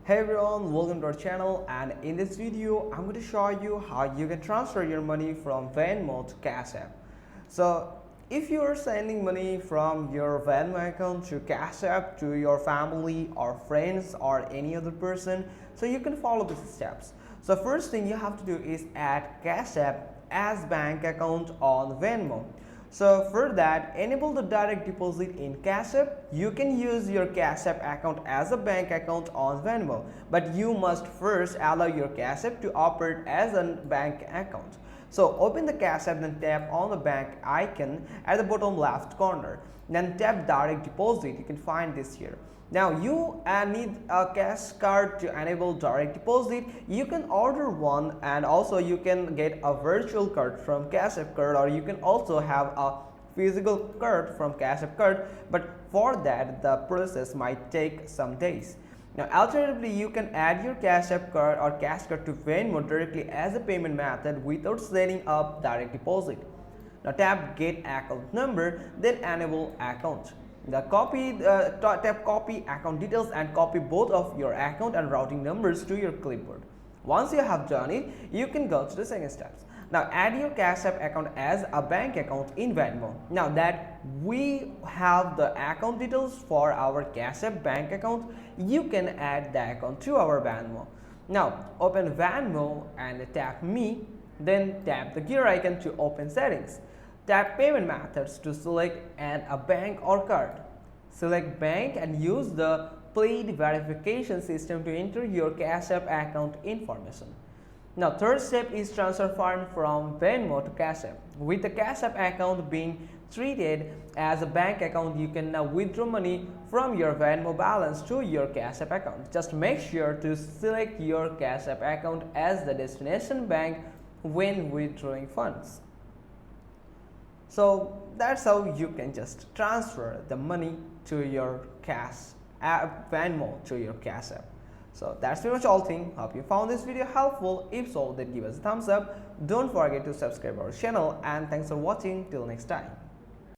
Hey everyone, welcome to our channel, and in this video I'm going to show you how you can transfer your money from Venmo to Cash App. So if you are sending money from your Venmo account to Cash App to your family or friends or any other person, so you can follow these steps. So first thing you have to do is add Cash App as bank account on Venmo. So for that, enable the direct deposit in Cash App. You can use your Cash App account as a bank account on Venmo, but you must first allow your Cash App to operate as a bank account. So open the Cash App, then tap on the bank icon at the bottom left corner. Then tap direct deposit. You can find this here. Now you need a cash card to enable direct deposit. You can order one, and also you can get a virtual card from Cash App card, or you can also have a physical card from Cash App card, but for that the process might take some days. Now alternatively, you can add your Cash App card or cash card to Venmo directly as a payment method without setting up direct deposit. Now tap get account number, then enable account. Tap copy account details and copy both of your account and routing numbers to your clipboard. Once you have done it, you can go to the second steps. Now add your Cash App account as a bank account in Venmo. Now that we have the account details for our Cash App bank account, you can add the account to our Venmo. Now open Venmo and tap me, then tap the gear icon to open settings. Tap payment methods to select add a bank or card. Select bank and use the paid verification system to enter your Cash App account information. Now third step is transfer funds from Venmo to Cash App. With the Cash App account being treated as a bank account, you can now withdraw money from your Venmo balance to your Cash App account. Just make sure to select your Cash App account as the destination bank when withdrawing funds. So that's how you can just transfer the money to your Cash App Venmo to your Cash App. So that's pretty much all thing. Hope you found this video helpful. If so, then give us a thumbs up. Don't forget to subscribe our channel, and thanks for watching. Till next time.